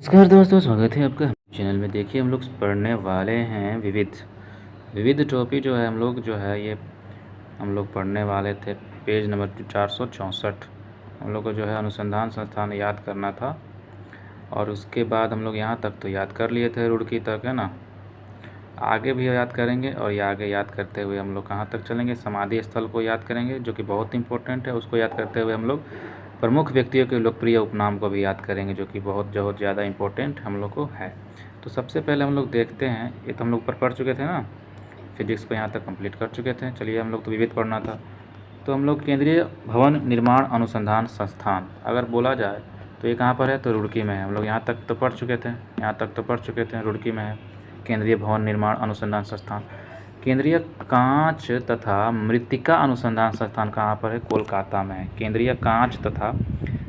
नमस्कार दोस्तों, स्वागत है आपका चैनल में। देखिए हम लोग पढ़ने वाले हैं विविध विविध टॉपिक जो है ये हम लोग पढ़ने वाले थे। पेज नंबर 464 हम लोग को जो है अनुसंधान संस्थान याद करना था, और उसके बाद हम लोग यहाँ तक तो याद कर लिए थे, रुड़की तक, है ना। आगे भी याद करेंगे, और ये आगे याद करते हुए हम लोग कहाँ तक चलेंगे, समाधि स्थल को याद करेंगे जो कि बहुत इंपॉर्टेंट है। उसको याद करते हुए हम लोग प्रमुख व्यक्तियों के लोकप्रिय उपनाम को भी याद करेंगे जो कि बहुत ज़्यादा इम्पोर्टेंट हम लोग को है। तो सबसे पहले हम लोग देखते हैं, ये तो हम लोग ऊपर पढ़ चुके थे ना, फिजिक्स को यहाँ तक कंप्लीट कर चुके थे। चलिए, हम लोग तो विविध पढ़ना था, तो हम लोग केंद्रीय भवन निर्माण अनुसंधान संस्थान अगर बोला जाए तो ये कहाँ पर है, तो रुड़की में है। हम लोग यहाँ तक तो पढ़ चुके थे, रुड़की में है केंद्रीय भवन निर्माण अनुसंधान संस्थान। केंद्रीय कांच तथा मृत्तिका अनुसंधान संस्थान कहाँ पर है, कोलकाता में है। केंद्रीय कांच तथा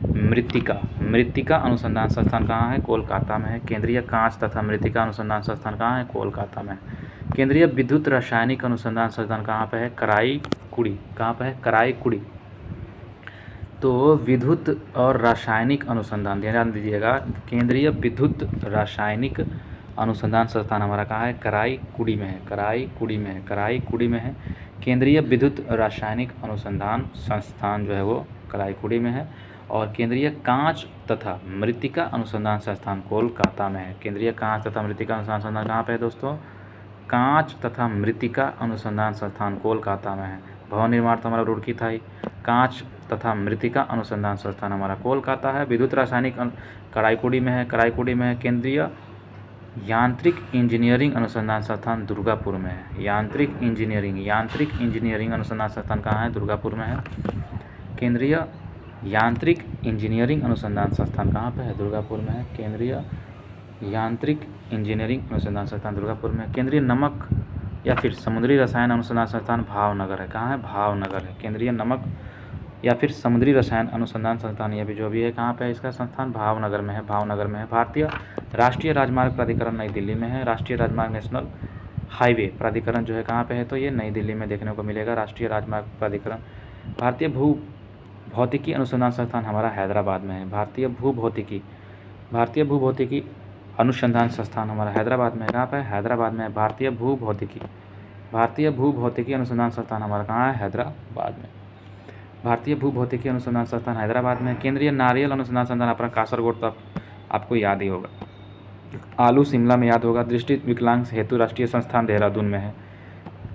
मृत्तिका अनुसंधान संस्थान कहाँ है, कोलकाता में है। केंद्रीय कांच तथा मृत्तिका अनुसंधान संस्थान कहाँ है, कोलकाता में है। केंद्रीय विद्युत रासायनिक अनुसंधान संस्थान कहाँ पे है, कराईकुड़ी। कहाँ पे है, कराईकुड़ी। तो विद्युत और रासायनिक अनुसंधान ध्यान दीजिएगा, केंद्रीय विद्युत रासायनिक अनुसंधान संस्थान हमारा कहाँ है, कराईकुड़ी में है। कराईकुड़ी में है। केंद्रीय विद्युत रासायनिक अनुसंधान संस्थान जो है वो कराईकुड़ी में है। और केंद्रीय कांच तथा मृत्तिका अनुसंधान संस्थान कोलकाता में है। केंद्रीय कांच तथा मृत्तिका अनुसंधान संस्थान कहाँ पे है दोस्तों, कांच तथा मृत्तिका अनुसंधान संस्थान कोलकाता में है। भवन निर्माण तो हमारा रुड़की था ही। कांच तथा मृत्तिका अनुसंधान संस्थान हमारा कोलकाता है। विद्युत रासायनिक कराईकुड़ी में है। केंद्रीय यांत्रिक इंजीनियरिंग अनुसंधान संस्थान दुर्गापुर में है। यांत्रिक इंजीनियरिंग अनुसंधान संस्थान कहाँ है, दुर्गापुर में है। केंद्रीय यांत्रिक इंजीनियरिंग अनुसंधान संस्थान कहाँ पे है, दुर्गापुर में है। केंद्रीय यांत्रिक इंजीनियरिंग अनुसंधान संस्थान दुर्गापुर में। केंद्रीय नमक या फिर समुद्री रसायन अनुसंधान संस्थान भावनगर है। कहाँ है, भावनगर है। केंद्रीय नमक या फिर समुद्री रसायन अनुसंधान संस्थान, ये भी जो भी है कहाँ पे है, इसका संस्थान भावनगर में है। भारतीय राष्ट्रीय राजमार्ग प्राधिकरण नई दिल्ली में है। राष्ट्रीय राजमार्ग नेशनल हाईवे प्राधिकरण जो है कहाँ पे है, तो ये नई दिल्ली में देखने को मिलेगा, राष्ट्रीय राजमार्ग प्राधिकरण। भारतीय भू भौतिकी अनुसंधान संस्थान हमारा हैदराबाद में है। भारतीय भू भौतिकी अनुसंधान संस्थान हमारा हैदराबाद में है। कहाँ पे है, हैदराबाद में है। भारतीय भू भौतिकी अनुसंधान संस्थान हमारा कहाँ है, हैदराबाद में। भारतीय भू भौतिकी अनुसंधान संस्थान हैदराबाद में। केंद्रीय नारियल अनुसंधान संस्थान अपना कासरगोड तक आपको याद ही होगा। आलू शिमला में याद होगा। दृष्टि विकलांग हेतु राष्ट्रीय संस्थान देहरादून में है।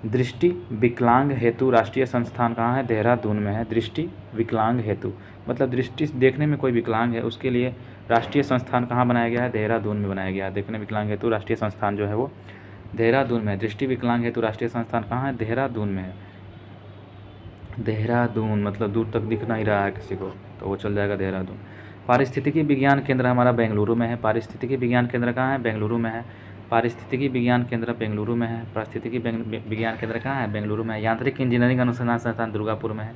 दृष्टि विकलांग हेतु राष्ट्रीय संस्थान कहाँ है, देहरादून में है। दृष्टि विकलांग हेतु मतलब दृष्टि देखने में कोई विकलांग है, उसके लिए राष्ट्रीय संस्थान कहाँ बनाया गया है, देहरादून में बनाया गया है। देखने विकलांग हेतु राष्ट्रीय संस्थान जो है वो देहरादून में है। दृष्टि विकलांग हेतु राष्ट्रीय संस्थान कहाँ है, देहरादून में है। देहरादून मतलब दूर तक दिख नहीं रहा है किसी को, तो वो चल जाएगा देहरादून। पारिस्थितिकी विज्ञान केंद्र हमारा बेंगलुरु में है। पारिस्थितिकी विज्ञान केंद्र कहाँ है, बेंगलुरु में है। पारिस्थितिकी विज्ञान केंद्र बेंगलुरु में है। पारिस्थितिकी विज्ञान केंद्र कहाँ है, बेंगलुरु में है। यांत्रिक इंजीनियरिंग अनुसंधान संस्थान दुर्गापुर में है।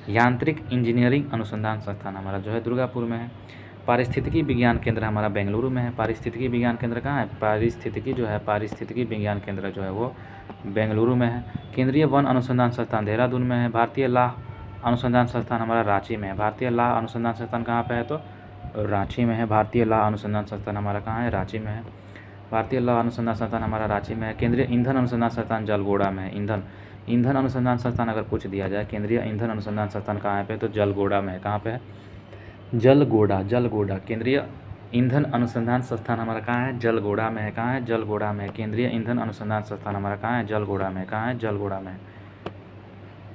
यांत्रिक इंजीनियरिंग अनुसंधान संस्थान हमारा जो है दुर्गापुर में है। पारिस्थितिकी विज्ञान केंद्र हमारा बेंगलुरु में है। पारिस्थितिकी विज्ञान केंद्र कहाँ है, पारिस्थितिकी विज्ञान केंद्र जो है वो बेंगलुरु में है। केंद्रीय वन अनुसंधान संस्थान देहरादून में है। भारतीय लाह अनुसंधान संस्थान हमारा रांची में है। भारतीय लाह अनुसंधान संस्थान कहाँ पे है, तो रांची में है। भारतीय लाह अनुसंधान संस्थान हमारा कहाँ है, रांची में है। भारतीय लाह अनुसंधान संस्थान हमारा रांची में है। केंद्रीय ईंधन अनुसंधान संस्थान जलगोड़ा में है। ईंधन अनुसंधान संस्थान अगर पूछ दिया जाए, केंद्रीय ईंधन अनुसंधान संस्थान कहाँ पे, तो जलगोड़ा में है। कहाँ पे है, जलगोड़ा। केंद्रीय ईंधन अनुसंधान संस्थान हमारा कहाँ है, जलगोड़ा में है। कहाँ है, जलगोड़ा में है। केंद्रीय ईंधन अनुसंधान संस्थान हमारा कहाँ है, जलगोड़ा में। कहाँ है, जलगोड़ा में।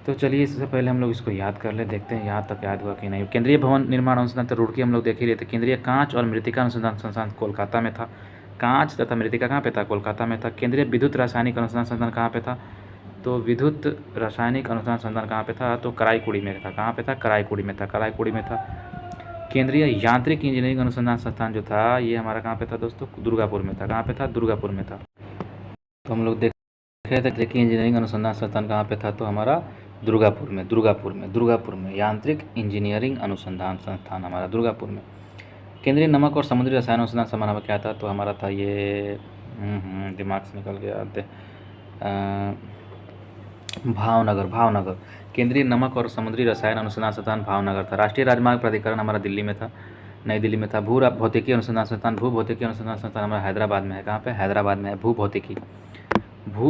तो चलिए, इससे पहले हम लोग इसको याद कर ले, देखते हैं यहाँ तक याद हुआ कि नहीं। केंद्रीय भवन निर्माण अनुसंधान तो रुड़की हम लोग देख ही रहे थे। केंद्रीय कांच और मृत्तिका अनुसंधान संस्थान कोलकाता में था। कांच तथा मृत्तिका कहाँ पे था, कोलकाता में था। केंद्रीय विद्युत रासायनिक अनुसंधान संस्थान कहाँ पे था, तो विद्युत रासायनिक अनुसंधान संस्थान कहाँ पे था, तो कराईकुड़ी में था। कहाँ पे था, कराईकुड़ी में था। केंद्रीय यांत्रिक इंजीनियरिंग अनुसंधान संस्थान जो था ये हमारा कहाँ पे था दोस्तों, दुर्गापुर में था। कहाँ पे था, दुर्गापुर में था। तो हम लोग देखे थे कि इंजीनियरिंग अनुसंधान संस्थान कहाँ पे था, तो हमारा दुर्गापुर में यांत्रिक इंजीनियरिंग अनुसंधान संस्थान हमारा दुर्गापुर में। केंद्रीय नमक और समुद्री रसायन अनुसंधान संस्थान क्या था, तो हमारा था ये दिमाग से निकल गया, भावनगर। केंद्रीय नमक और समुद्री रसायन अनुसंधान संस्थान भावनगर था। राष्ट्रीय राजमार्ग प्राधिकरण हमारा दिल्ली में था। नई दिल्ली में था। भू भौतिकी अनुसंधान संस्थान, भू भौतिकी अनुसंधान संस्थान हमारा हैदराबाद में है। कहाँ पे? हैदराबाद में है भू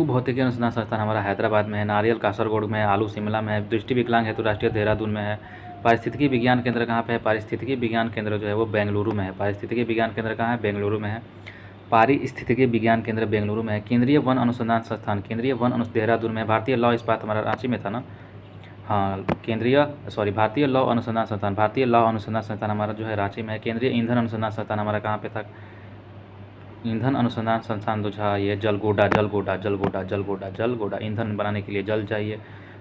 भौतिकी अनुसंधान संस्थान हमारा हैदराबाद में है। नारियल कासरगोड में है। आलू शिमला में है। दृष्टि विकलांग हेतु राष्ट्रीय देहरादून में है। पारिस्थितिकी विज्ञान केंद्र कहाँ पे है? पारिस्थितिकी विज्ञान केंद्र जो है वो बेंगलुरु में है। पारिस्थितिकी विज्ञान केंद्र कहाँ है? बेंगलुरु में है। पारिस्थितिकी विज्ञान केंद्र बेंगलुरु में है। केंद्रीय वन अनुसंधान संस्थान, केंद्रीय वन देहरादून में है। भारतीय लौह इस्पात हमारा रांची में था ना, हाँ भारतीय लौह अनुसंधान संस्थान, भारतीय लौह अनुसंधान संस्थान हमारा जो है रांची में है। केंद्रीय ईंधन अनुसंधान संस्थान हमारा कहाँ पे था? ईंधन अनुसंधान संस्थान जो था ये जलगोड़ा ईंधन बनाने के लिए जल चाहिए,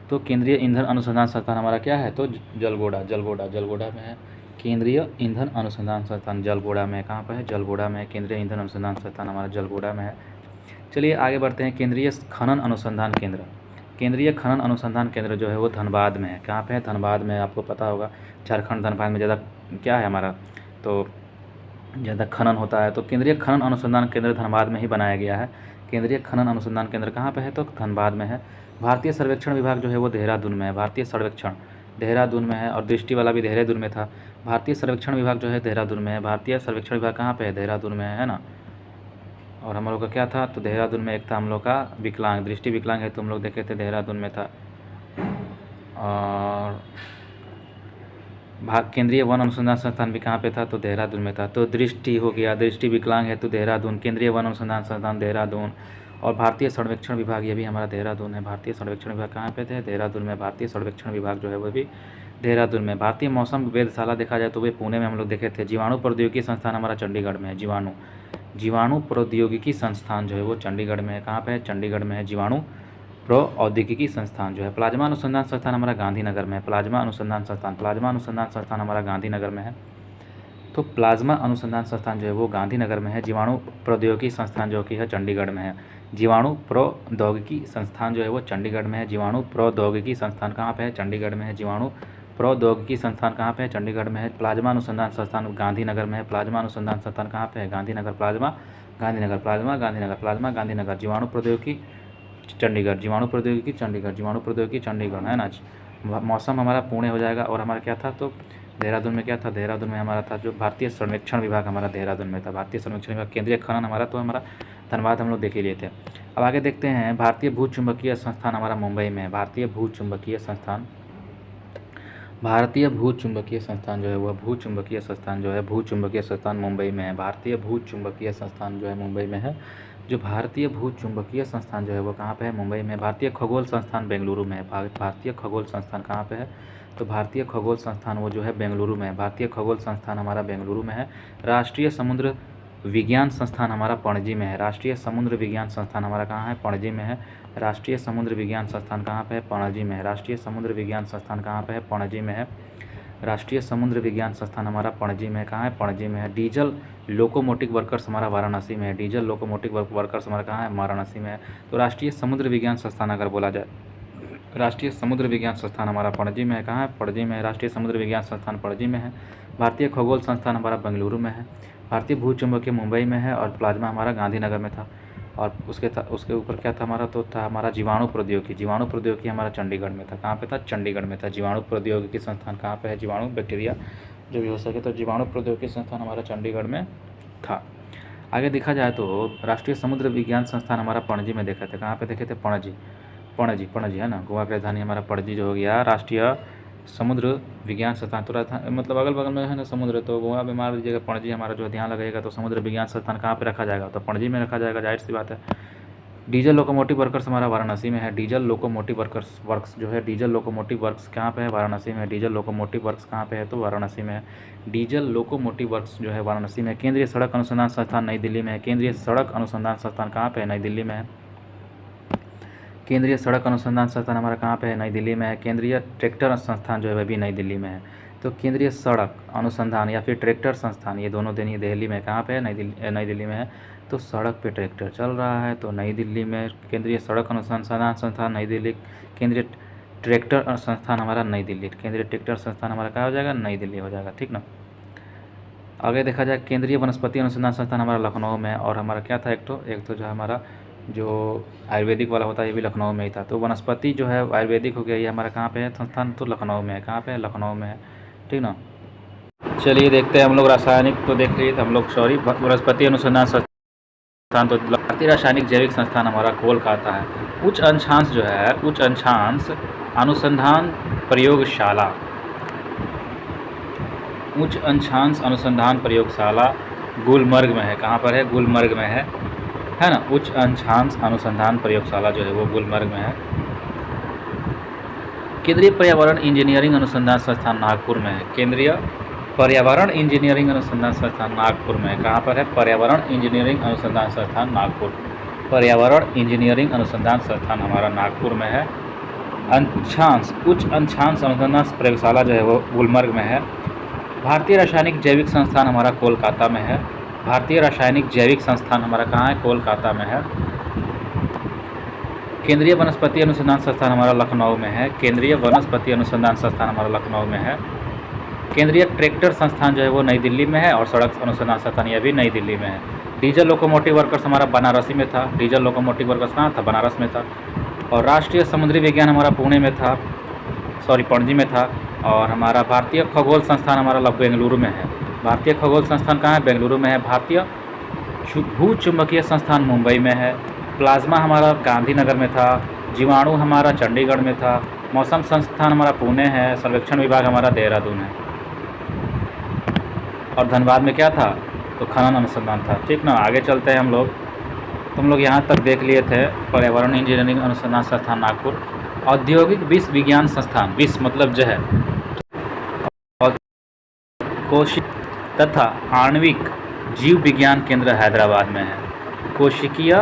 तो केंद्रीय ईंधन अनुसंधान संस्थान हमारा क्या है? तो जलगोड़ा में है। केंद्रीय ईंधन अनुसंधान संस्थान जलगोड़ा में, कहाँ पर है? जलगोड़ा में। केंद्रीय ईंधन अनुसंधान संस्थान हमारा जलगोड़ा में है। चलिए आगे बढ़ते हैं। केंद्रीय खनन अनुसंधान केंद्र, केंद्रीय खनन अनुसंधान केंद्र जो है वो धनबाद में है। कहाँ पे है? धनबाद में। आपको पता होगा झारखंड धनबाद में ज़्यादा क्या है हमारा, तो ज़्यादा खनन होता है, तो केंद्रीय खनन अनुसंधान केंद्र धनबाद में ही बनाया गया है। केंद्रीय खनन अनुसंधान केंद्र कहाँ पे है? तो धनबाद में है। भारतीय सर्वेक्षण विभाग जो है वो देहरादून में है। भारतीय सर्वेक्षण देहरादून में है, और दृष्टि वाला भी देहरादून में था। भारतीय सर्वेक्षण विभाग जो है देहरादून में है। भारतीय सर्वेक्षण विभाग कहाँ पे है? देहरादून में है ना। और हम लोग का क्या था? तो देहरादून में एक था हम लोग का विकलांग, दृष्टि विकलांग है, तो हम लोग देखे थे देहरादून में था। और केंद्रीय वन अनुसंधान संस्थान भी कहाँ पे था? तो देहरादून में था। तो दृष्टि हो गया, दृष्टि विकलांग है तो देहरादून, केंद्रीय वन अनुसंधान संस्थान देहरादून, और भारतीय सर्वेक्षण विभाग ये भी हमारा देहरादून है। भारतीय सर्वेक्षण विभाग कहाँ पे थे? देहरादून में। भारतीय सर्वेक्षण विभाग जो है वो भी देहरादून में। भारतीय मौसम वेधशाला देखा जाए तो वे पुणे में हम लोग देखे थे। जीवाणु प्रौद्योगिकी संस्थान हमारा चंडीगढ़ में है। जीवाणु प्रौद्योगिकी संस्थान जो है वो चंडीगढ़ में है। कहाँ पे है? चंडीगढ़ में है। जीवाणु प्रौद्योगिकी संस्थान जो है। प्लाज्मा अनुसंधान संस्थान हमारा गांधीनगर में है। प्लाज्मा अनुसंधान संस्थान हमारा गांधीनगर में है। तो प्लाज्मा अनुसंधान संस्थान जो है वो गांधीनगर में है। जीवाणु प्रौद्योगिकी संस्थान जो कि है चंडीगढ़ में है। जीवाणु प्रौद्योगिकी संस्थान जो है वो चंडीगढ़ में है। जीवाणु प्रौद्योगिकी संस्थान कहाँ पे है? चंडीगढ़ में है। जीवाणु प्रौद्योगिकी संस्थान कहाँ पे है? चंडीगढ़ में है। प्लाज्मा अनुसंधान संस्थान गांधीनगर में है। प्लाज्मा अनुसंधान संस्थान कहाँ पे है? गांधीनगर। प्लाज्मा गांधीनगर। जीवाणु प्रौद्योगिकी चंडीगढ़, जीवाणु प्रौद्योगिकी चंडीगढ़ है ना। मौसम हमारा पुणे हो जाएगा। और हमारा क्या था? तो देहरादून में क्या था? देहरादून में हमारा था जो भारतीय सर्वेक्षण विभाग हमारा देहरादून में था। भारतीय सर्वेक्षण विभाग। केंद्रीय खनन हमारा तो हमारा धनबाद हम लोग देख ही लिए थे। अब आगे देखते हैं। भारतीय भू चुंबकीय संस्थान हमारा मुंबई में है। भारतीय भू चुंबकीय संस्थान जो है वह भू चुंबकीय संस्थान मुंबई में है। भारतीय भू चुंबकीय संस्थान जो है मुंबई में है। जो भारतीय भू चुंबकीय संस्थान जो है वो कहाँ पे है? मुंबई में। भारतीय खगोल संस्थान बेंगलुरु में है। भारतीय खगोल संस्थान कहाँ पे है? तो भारतीय खगोल संस्थान वो जो है बेंगलुरु में है। भारतीय खगोल संस्थान हमारा बेंगलुरु में है। राष्ट्रीय समुद्र विज्ञान संस्थान हमारा पणजी में है। राष्ट्रीय समुद्र विज्ञान संस्थान हमारा कहाँ है? पणजी में है। राष्ट्रीय समुद्र विज्ञान संस्थान कहाँ पे है? पणजी में है। राष्ट्रीय समुद्र विज्ञान संस्थान कहाँ पे है? पणजी में है। राष्ट्रीय समुद्र विज्ञान संस्थान हमारा पणजी में कहाँ है? पणजी में है। डीजल लोकोमोटिव वर्कर्स हमारा वाराणसी में है। डीजल लोकोमोटिव वर्कर्स हमारा कहाँ है? वाराणसी में है। तो राष्ट्रीय समुद्र विज्ञान संस्थान अगर बोला जाए, राष्ट्रीय समुद्र विज्ञान संस्थान हमारा पणजी में है। कहाँ है? पणजी में है। राष्ट्रीय समुद्र विज्ञान संस्थान पणजी में है। भारतीय खगोल संस्थान हमारा बेंगलुरु में है। भारतीय भू चुंबकीय मुंबई में है। और प्लाज्मा हमारा गांधीनगर में था। और उसके ऊपर क्या था हमारा? तो था हमारा जीवाणु प्रौद्योगिकी हमारा चंडीगढ़ में था। कहाँ पे था? चंडीगढ़ में था। जीवाणु प्रौद्योगिकी संस्थान कहाँ पे है? जीवाणु बैक्टीरिया जो भी हो सके, तो जीवाणु प्रौद्योगिकी संस्थान हमारा चंडीगढ़ में था। आगे देखा जाए तो राष्ट्रीय समुद्र विज्ञान संस्थान हमारा पणजी में देखे थे। कहाँ पे देखे थे? पणजी है ना। गोवा की राजधानी हमारा पणजी जो हो गया। राष्ट्रीय समुद्र विज्ञान संस्थान तो राजधानी मतलब अगल बगल में है ना समुद्र, तो गोवा में मार दीजिएगा, पणजी हमारा जो ध्यान लगेगा। तो समुद्र विज्ञान संस्थान कहाँ पे रखा जाएगा? तो पणजी में रखा जाएगा, जाहिर सी बात है। डीजल लोकोमोटिव वर्कर्स हमारा वाराणसी में है। डीजल लोकोमोटिव वर्क्स जो है, डीजल लोकोमोटिव वर्क्स कहाँ पे है? वाराणसी में। डीजल लोकोमोटिव वर्क्स कहाँ पे है? तो वाराणसी में है। डीजल लोकोमोटिव वर्क्स जो है वाराणसी में। केंद्रीय सड़क अनुसंधान संस्थान नई दिल्ली में है। केंद्रीय सड़क अनुसंधान संस्थान कहाँ पे है? नई दिल्ली में है। केंद्रीय सड़क अनुसंधान संस्थान हमारा कहाँ पे है? नई दिल्ली में है। केंद्रीय ट्रैक्टर संस्थान जो है वह भी नई दिल्ली में है। तो केंद्रीय सड़क अनुसंधान या फिर ट्रैक्टर संस्थान, ये दोनों दिल्ली में। कहाँ पे है? नई दिल्ली में है। तो सड़क पे ट्रैक्टर चल रहा है तो नई दिल्ली में। केंद्रीय सड़क अनुसंधान संस्थान नई दिल्ली। केंद्रीय ट्रैक्टर संस्थान हमारा नई दिल्ली। केंद्रीय ट्रैक्टर संस्थान हमारा क्या हो जाएगा? नई दिल्ली हो जाएगा, ठीक ना। आगे देखा जाए, केंद्रीय वनस्पति अनुसंधान संस्थान हमारा लखनऊ में है। और हमारा क्या था? एक तो जो हमारा जो आयुर्वेदिक वाला होता है ये भी लखनऊ में ही था। तो वनस्पति जो है आयुर्वेदिक हो गया, ये हमारा कहाँ पे है संस्थान? तो लखनऊ में है। कहाँ पे है? लखनऊ में है, ठीक ना। चलिए देखते हैं हम लोग रासायनिक तो देख लिए, तो हम लोग सॉरी वनस्पति अनुसंधान संस्थान तो भारतीय रासायनिक जैविक संस्थान हमारा कोलकाता है। उच्च अंशांश जो है, उच्च अंशांश अनुसंधान प्रयोगशाला, उच्च अंशांश अनुसंधान प्रयोगशाला गुलमर्ग में है। कहाँ पर है? गुलमर्ग में है ना। उच्च अंशांश अनुसंधान प्रयोगशाला जो है वो गुलमर्ग में है। केंद्रीय पर्यावरण इंजीनियरिंग अनुसंधान संस्थान नागपुर में है। केंद्रीय पर्यावरण इंजीनियरिंग अनुसंधान संस्थान नागपुर में है। कहाँ पर है? पर्यावरण इंजीनियरिंग अनुसंधान संस्थान नागपुर। पर्यावरण इंजीनियरिंग अनुसंधान संस्थान हमारा नागपुर में है। अंशांश, उच्च अंशांश अनुसंधान प्रयोगशाला जो है वो गुलमर्ग में है। भारतीय रासायनिक जैविक संस्थान हमारा कोलकाता में है। भारतीय रासायनिक जैविक संस्थान हमारा कहाँ है? कोलकाता में है। केंद्रीय वनस्पति अनुसंधान संस्थान हमारा लखनऊ में है। केंद्रीय वनस्पति अनुसंधान संस्थान हमारा लखनऊ में है। केंद्रीय ट्रैक्टर संस्थान जो है वो नई दिल्ली में है, और सड़क अनुसंधान संस्थान यह भी नई दिल्ली में है। डीजल लोकोमोटिव वर्कर्स हमारा बनारसी में था। डीजल लोकोमोटिव वर्कर्स कहाँ था? बनारस में था। और राष्ट्रीय समुद्री विज्ञान हमारा पुणे में था, पणजी में था। और हमारा भारतीय खगोल संस्थान हमारा बेंगलुरु में है। भारतीय खगोल संस्थान कहाँ है? बेंगलुरु में है। भारतीय भू चुंबकीय संस्थान मुंबई में है। प्लाज्मा हमारा गांधीनगर में था। जीवाणु हमारा चंडीगढ़ में था। मौसम संस्थान हमारा पुणे है। सर्वेक्षण विभाग हमारा देहरादून है। और धनबाद में क्या था? तो खनन अनुसंधान था। ठीक ना। आगे चलते हैं हम लोग। तुम लोग यहाँ तक देख लिए थे पर्यावरण इंजीनियरिंग अनुसंधान संस्थान नागपुर। औद्योगिक विष विज्ञान संस्थान, विष मतलब जहर, और कोशिक तथा आणविक जीव विज्ञान केंद्र हैदराबाद में है। कोशिकीय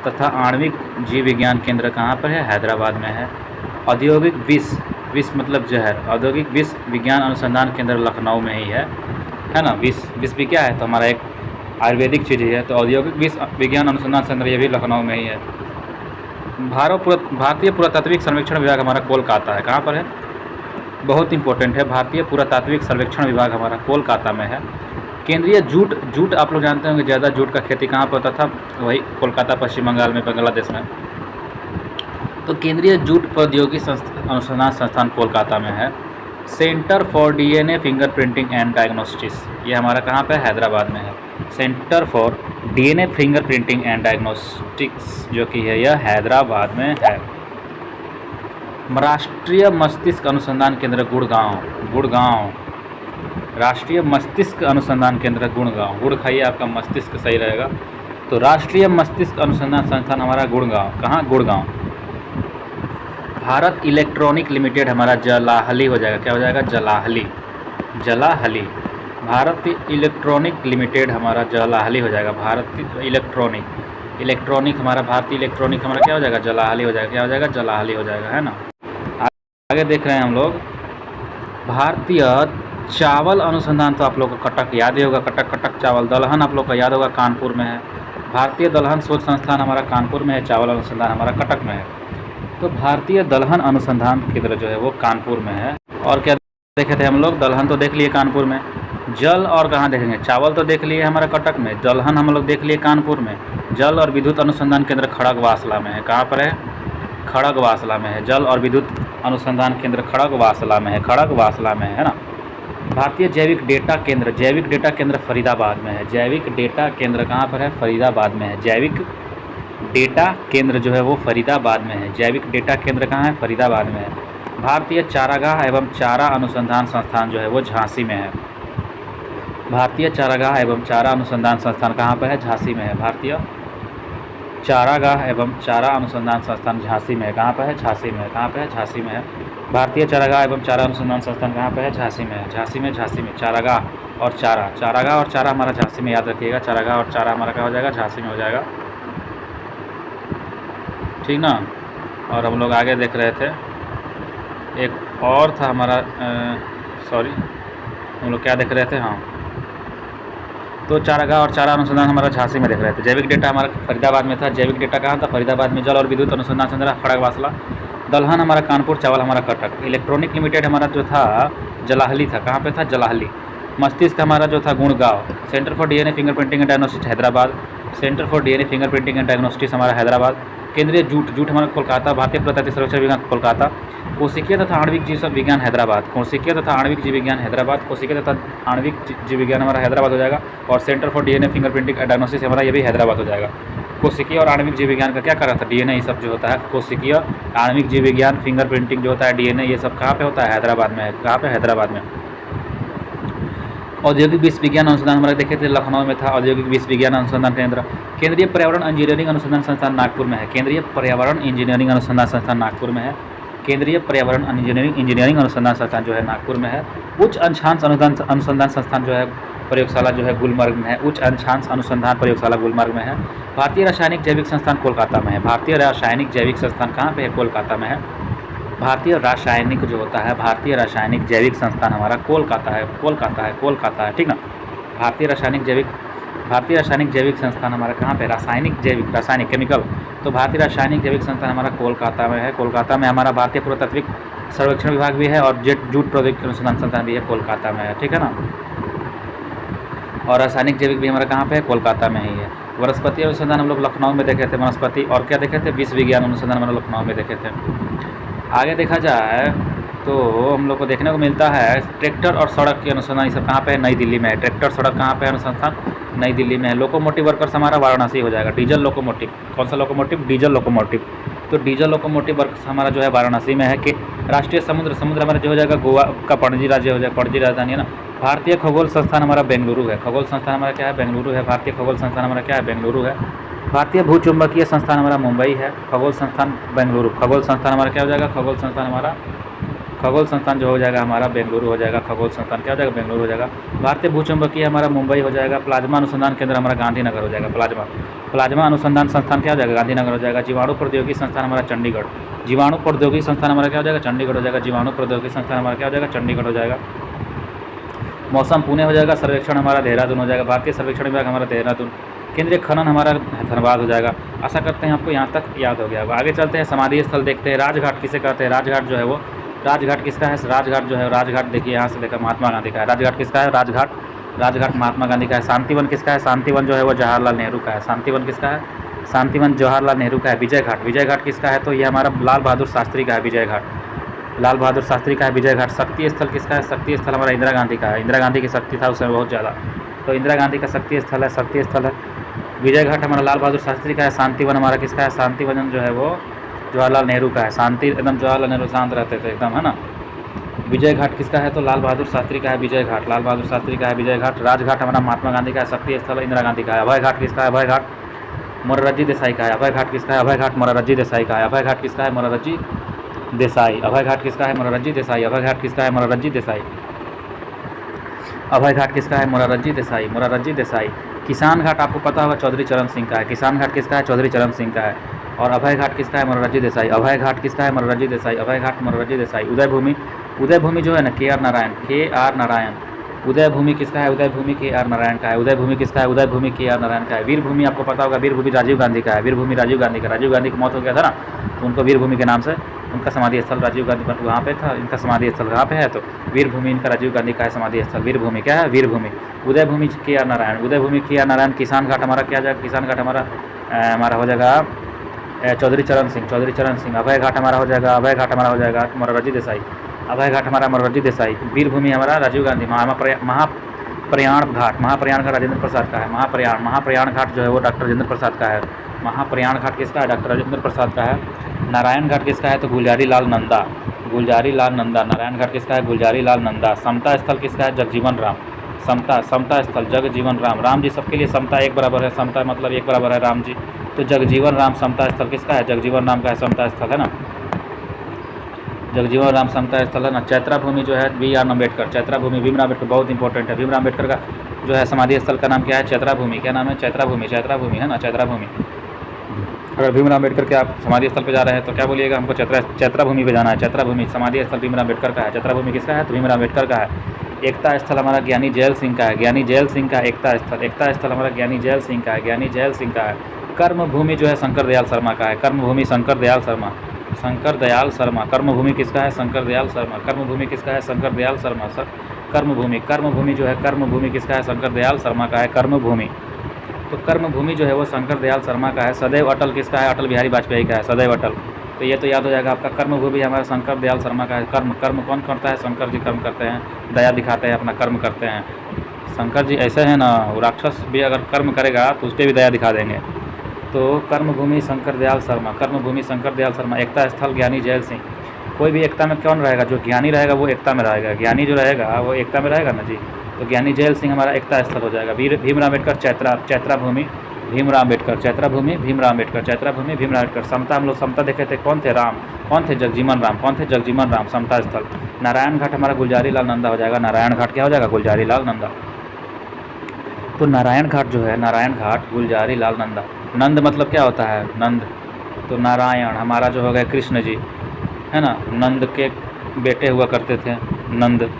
तथा आणविक जीव विज्ञान केंद्र कहाँ पर है? हैदराबाद में है। औद्योगिक विष, विष मतलब जहर, औद्योगिक विष विज्ञान अनुसंधान केंद्र लखनऊ में ही है ना। विष भी क्या है? तो हमारा एक आयुर्वेदिक चीज़ ही है। तो औद्योगिक विष विज्ञान अनुसंधान केंद्र ये भी लखनऊ में ही है। भारतीय पुरातात्विक सर्वेक्षण विभाग हमारा कोलकाता है। कहाँ पर है? बहुत इंपॉर्टेंट है। भारतीय पुरातात्विक सर्वेक्षण विभाग हमारा कोलकाता में है। केंद्रीय जूट आप लोग जानते होंगे, ज़्यादा जूट का खेती कहाँ पर होता था? वही कोलकाता, पश्चिम बंगाल में, बांग्लादेश में। तो केंद्रीय जूट प्रौद्योगिकी अनुसंधान संस्थान कोलकाता में है। Centre for DNA fingerprinting and diagnostics, ये हमारा कहाँ पे? हैदराबाद में है। Centre for DNA fingerprinting and diagnostics जो कि है यह हैदराबाद में है। राष्ट्रीय मस्तिष्क अनुसंधान केंद्र गुड़गांव। राष्ट्रीय मस्तिष्क अनुसंधान केंद्र गुड़गांव। गुड़ खाइए, आपका मस्तिष्क सही रहेगा। तो राष्ट्रीय मस्तिष्क अनुसंधान संस्थान हमारा गुड़गांव। कहाँ? गुड़गांव। भारत इलेक्ट्रॉनिक लिमिटेड हमारा जलाहली हो जाएगा। क्या हो जाएगा? जलाहली। भारत इलेक्ट्रॉनिक लिमिटेड हमारा जलाहली हो जाएगा। भारतीय इलेक्ट्रॉनिक हमारा भारतीय इलेक्ट्रॉनिक हमारा क्या हो जाएगा? जलाहली हो जाएगा। क्या हो जाएगा? जलाहली हो जाएगा, है ना। आगे देख रहे हैं हम लोग भारतीय चावल अनुसंधान, तो आप लोग को कटक याद ही होगा। कटक चावल। दलहन आप लोग का याद होगा, कानपुर में है। भारतीय दलहन शोध संस्थान हमारा कानपुर में है। चावल अनुसंधान हमारा कटक में है। तो भारतीय दलहन अनुसंधान केंद्र जो है वो कानपुर में है। और क्या देखे थे हम लोग? दलहन तो देख लिए कानपुर में। जल और कहाँ देखेंगे? चावल तो देख लिए हमारा कटक में। दलहन हम लोग देख लिए कानपुर में। जल और विद्युत अनुसंधान केंद्र खड़गवासला में है। कहाँ पर है? खड़गवासला में है। जल और विद्युत अनुसंधान केंद्र खड़गवासला में है ना। भारतीय जैविक डेटा केंद्र फरीदाबाद में है। जैविक डेटा केंद्र कहाँ पर है? फरीदाबाद में है। जैविक डेटा केंद्र जो है वो फरीदाबाद में है। जैविक डेटा केंद्र कहाँ है? फरीदाबाद में है। भारतीय चारागाह एवं चारा अनुसंधान संस्थान जो है वो झांसी में है। भारतीय चारागाह एवं चारा अनुसंधान संस्थान कहाँ पर है? झांसी में है। भारतीय चारागाह एवं चारा अनुसंधान संस्थान झांसी में है। कहाँ पर है? झांसी में है। कहाँ पर है? झांसी में है। भारतीय चारागाह एवं चारा अनुसंधान संस्थान कहाँ पर है? झांसी में है। झांसी में चारागाह और चारा हमारा झांसी में, याद रखिएगा। चारागाह और चारा हमारा क्या हो जाएगा? झांसी में हो जाएगा, ठीक ना। और हम लोग आगे देख रहे थे, एक और था हमारा हम लोग क्या देख रहे थे? हाँ, तो चारागाह और चारा अनुसंधान हमारा झांसी में देख रहे थे। जैविक डेटा हमारा फरीदाबाद में था। जैविक डेटा कहाँ था? फरीदाबाद में। जल और विद्युत अनुसंधान केंद्र खड़गवासला। दलहन हमारा कानपुर, चावल हमारा कटक। इलेक्ट्रॉनिक लिमिटेड हमारा जो था जलाहली था। कहाँ पे था? जलाहली। मस्तिष्क हमारा जो था Gurgaon. Centre for DNA fingerprinting and diagnostics Hyderabad. Centre for DNA fingerprinting and diagnostics हमारा हैदराबाद। केंद्रीय जूट जूट हमारा कोलकाता, भारतीय पुरातत्व सर्वेक्षण विभाग कोलकाता। कोशिकीय तथा आणविक जीव विज्ञान हैदराबाद, कोशिकीय तथा आणविक जीव विज्ञान हैदराबाद, कोशिकीय तथा आणविक जीव विज्ञान हमारा हैदराबाद हो जाएगा। और centre for DNA fingerprinting diagnosis हमारा ये भी हैदराबाद हो जाएगा। कोशिकीय और आणविक जीव विज्ञान का क्या कर रहा था, डीएनए ये सब जो होता है, कोशिकीय आणविक जीव विज्ञान फिंगरप्रिंटिंग जो होता है, डीएनए ये सब कहाँ पे होता है, हैदराबाद में। कहाँ पे, हैदराबाद में। औद्योगिक विश्वविज्ञान अनुसंधान हमारा देखे थे लखनऊ में था, औद्योगिक विश्वविज्ञान अनुसंधान केंद्र। केंद्रीय पर्यावरण इंजीनियरिंग अनुसंधान संस्थान नागपुर में है, केंद्रीय पर्यावरण इंजीनियरिंग अनुसंधान संस्थान नागपुर में है, केंद्रीय पर्यावरण इंजीनियरिंग अनुसंधान संस्थान जो है नागपुर में है। उच्च अंशांश अनुसंधान संस्थान जो है प्रयोगशाला जो है गुलमर्ग में है, उच्च अंशांश अनुसंधान प्रयोगशाला गुलमर्ग में है। भारतीय रासायनिक जैविक संस्थान कोलकाता में है, भारतीय रासायनिक जैविक संस्थान कहाँ पे है, कोलकाता में है। भारतीय रासायनिक जो होता है, भारतीय रासायनिक जैविक संस्थान हमारा कोलकाता है, कोलकाता है, कोलकाता है, ठीक ना। भारतीय रासायनिक जैविक संस्थान हमारा कहाँ पे, रासायनिक केमिकल, तो भारतीय रासायनिक जैविक संस्थान हमारा कोलकाता में है। कोलकाता में हमारा भारतीय पुरातत्विक सर्वेक्षण विभाग भी है और जूट प्रौद्योगिकी अनुसंधान संस्थान भी है, कोलकाता में है, ठीक है ना। और रासायनिक जैविक भी हमारा कहाँ पे है, कोलकाता में ही है। वनस्पति अनुसंधान हम लोग लखनऊ में देखे थे, वनस्पति और क्या देखे थे, विश्व विज्ञान अनुसंधान हम लोग लखनऊ में देखे थे। आगे देखा जाए तो हम लोग को देखने को मिलता है ट्रैक्टर और सड़क के अनुसंधान, ये सब कहाँ पे है, नई दिल्ली में है। ट्रैक्टर सड़क कहाँ पे है अनुसंधान, नई दिल्ली में है। लोकोमोटिव वर्कर्स हमारा वाराणसी हो जाएगा। डीजल लोकोमोटिव, कौन सा लोकोमोटिव, डीजल लोकोमोटिव, तो डीजल लोकोमोटिव वर्कर्स हमारा जो है वाराणसी में है। कि राष्ट्रीय समुद्र हमारा जो हो जाएगा गोवा का पणजी राज्य हो जाएगा, पणजी राजधानी है ना। भारतीय खगोल संस्थान हमारा बेंगलुरु है, खगोल संस्थान हमारा क्या है, बेंगलुरु है। भारतीय खगोल संस्थान हमारा क्या है, बेंगलुरु है। भारतीय भूचुंबकीय संस्थान हमारा मुंबई है, खगोल संस्थान बेंगलुरु। खगोल संस्थान हमारा क्या हो जाएगा, खगोल संस्थान जो हो जाएगा हमारा बेंगलुरु हो जाएगा। खगोल संस्थान क्या हो जाएगा, बेंगलुरु हो जाएगा। भारतीय भूचुंबकीय हमारा मुंबई हो जाएगा। प्लाज्मा अनुसंधान केंद्र हमारा गांधीनगर हो जाएगा। प्लाज्मा अनुसंधान संस्थान क्या हो जाएगा, गांधीनगर हो जाएगा। जीवाणु प्रौद्योगिकी संस्थान हमारा चंडीगढ़, जीवाणु प्रौद्योगिकी संस्थान हमारा क्या हो जाएगा, चंडीगढ़ हो जाएगा। जीवाणु प्रौद्योगिकी संस्थान हमारा क्या हो जाएगा, चंडीगढ़ हो जाएगा। मौसम पुणे हो जाएगा। सर्वेक्षण हमारा देहरादून हो जाएगा। भारतीय सर्वेक्षण विभाग हमारा देहरादून। केंद्रीय खनन हमारा धनबाद हो जाएगा। आशा करते हैं आपको यहाँ तक याद हो गया होगा। आगे चलते हैं, समाधि स्थल देखते हैं। राजघाट किसे कहते हैं, राजघाट जो है वो, राजघाट किसका है, राजघाट जो है, राजघाट देखिए यहाँ से देखा, महात्मा गांधी का है। राजघाट किसका है, राजघाट महात्मा गांधी का है। शांतिवन किसका है, शांतिवन जो है वो जवाहरलाल नेहरू का है। शांतिवन किसका है, शांतिवन जवाहरलाल नेहरू का है। विजय घाट किसका है, तो ये हमारा लाल बहादुर शास्त्री का है, विजय घाट लाल बहादुर शास्त्री का है, विजय घाट। शक्ति स्थल किसका है, शक्ति स्थल हमारा इंदिरा गांधी का है। इंदिरा गांधी की शक्ति था उसमें बहुत ज़्यादा, तो इंदिरा गांधी का शक्ति स्थल है। विजय घाट हमारा लाल बहादुर शास्त्री का है। शांतिवन हमारा किसका है, शांतिवन जो है वो जवाहरलाल नेहरू का है। शांति एकदम जवाहरलाल नेहरू शांत रहते थे एकदम, है ना। विजय घाट किसका है, तो लाल बहादुर शास्त्री का है, विजय घाट लाल बहादुर शास्त्री का है, विजय घाट। राजघाट हमारा महात्मा गांधी का है। शक्ति स्थल इंदिरा गांधी का है। अभय घाट किसका है, अभय घाट मोरारजी देसाई का है। अभय घाट किसका है, अभय घाट मोरारजी देसाई का है। अभय घाट किसका है, मोरारजी देसाई। अभय घाट किसका है, मोरारजी देसाई। अभय घाट किसका है, मोरारजी देसाई। अभय घाट किसका है, मोरारजी देसाई। किसान घाट आपको पता होगा चौधरी चरण सिंह का है। किसान घाट किसका है, चौधरी चरण सिंह का है। और अभय घाट किसका है, मोरारजी देसाई। अभय घाट किसका है, मोरारजी देसाई। अभय घाट मोरारजी देसाई। उदयभूमि जो है ना, के आर नारायण। उदयभूमि किसका है, उदयभूमि के आर नारायण का है। उदयभूमि किसका है, उदयभूमि के आर नारायण का है। वीरभूमि आपको पता होगा, वीरभूमि राजीव गांधी का है। वीरभूमि राजीव गांधी का, राजीव गांधी की मौत हो गया था ना, तो उनको वीरभूमि के नाम से उनका समाधि स्थल राजीव गांधी वहाँ पे था। इनका समाधि स्थल कहाँ पे है, तो वीरभूमि इनका राजीव गांधी का है समाधि स्थल। वीरभूमि क्या है, वीरभूमि। उदयभूमि के आर नारायण, उदयभूमि के आर नारायण। किसान घाट हमारा क्या जाएगा, किसान घाट हमारा हो जाएगा चौधरी चरण सिंह। अभय घाट हमारा हो जाएगा मोरारजी देसाई। अभय घाट हमारा मोरारजी देसाई। वीरभूमि हमारा राजीव गांधी। महाप्रयाण घाट राजेंद्र प्रसाद का है। महाप्रयाण घाट जो है वो डॉक्टर राजेंद्र प्रसाद का है। महाप्रयाण घाट किसका है, डॉक्टर राजेंद्र प्रसाद का है। नारायण घाट किसका है, तो गुलजारी लाल नंदा। नारायण घाट किसका है, गुलजारी लाल नंदा। समता स्थल किसका है, जगजीवन राम। समता स्थल जगजीवन राम। राम जी सबके लिए समता एक बराबर है, समता मतलब एक बराबर है राम जी, तो जगजीवन राम समता स्थल किसका है, जगजीवन राम का है, समता स्थल है ना, जगजीवन राम समता स्थल है ना। चैत्रा भूमि जो है बी आर अम्बेडकर। चैत्रा भूमि भीमराव अम्बेडकर बहुत इंपॉर्टेंट है। भीमराव अम्बेडकर का जो है समाधि स्थल का नाम क्या है, चैत्रा भूमि। क्या नाम है, चैत्रा भूमि है ना, चैत्रा भूमि। अगर भीमराव अम्बेडकर के आप समाधि स्थल पे जा रहे हैं तो क्या बोलिएगा, हमको चैत्रा भूमि पे जाना है। चैत्रा भूमि समाधि स्थल भीमराव अम्बेडकर का है। चैत्रा भूमि किसका है, तो भीमराव अम्बेडकर का है। एकता स्थल हमारा ज्ञानी जैल सिंह का है। एकता स्थल हमारा ज्ञानी जैल सिंह का है। कर्म भूमि जो है शंकर दयाल शर्मा का है। कर्म भूमि शंकर दयाल शर्मा। कर्म भूमि किसका है, शंकर दयाल शर्मा। कर्म भूमि किसका है, शंकर दयाल शर्मा। कर्म भूमि जो है, कर्म भूमि किसका है, शंकर दयाल शर्मा का है। कर्म भूमि तो कर्मभूमि जो है वो शंकर दयाल शर्मा का है। सदैव अटल किसका है? अटल बिहारी वाजपेयी का है, सदैव अटल। तो ये तो याद हो जाएगा आपका। कर्मभूमि हमारा शंकर दयाल शर्मा का है। कर्म कर्म कौन करता है? शंकर जी कर्म करते हैं, दया दिखाते हैं, अपना कर्म करते हैं। शंकर जी ऐसे हैं ना, वो राक्षस भी अगर कर्म करेगा तो उस पर भी दया दिखा देंगे। तो कर्मभूमि शंकर दयाल शर्मा, कर्मभूमि शंकर दयाल शर्मा। एकता स्थल ज्ञानी जैल सिंह। कोई भी एकता में कौन रहेगा? जो ज्ञानी रहेगा वो एकता में रहेगा, ज्ञानी जो रहेगा वो एकता में रहेगा ना जी। तो ज्ञानी जैल सिंह हमारा एकता स्थल हो जाएगा। भीमराव अम्बेडकर चैत्रा भूमि, भीमराव अम्बेडकर चैत्रा भूमि, भीमराव अम्बेडकर चैत्रा भूमि, भीमराव अम्बेडकर। समता, हम लोग समता देखे थे, कौन थे? राम। कौन थे? जगजीवन राम। कौन थे? जगजीवन राम, समता स्थल। नारायण घाट हमारा गुलजारी लाल नंदा हो जाएगा। नारायण घाट क्या हो जाएगा? गुलजारी लाल नंदा। तो नारायण घाट जो है, नारायण घाट गुलजारी लाल नंदा। नंद मतलब क्या होता है? नंद। तो नारायण हमारा जो हो गए कृष्ण जी, है ना, नंद के बेटे हुआ करते थे, नंद।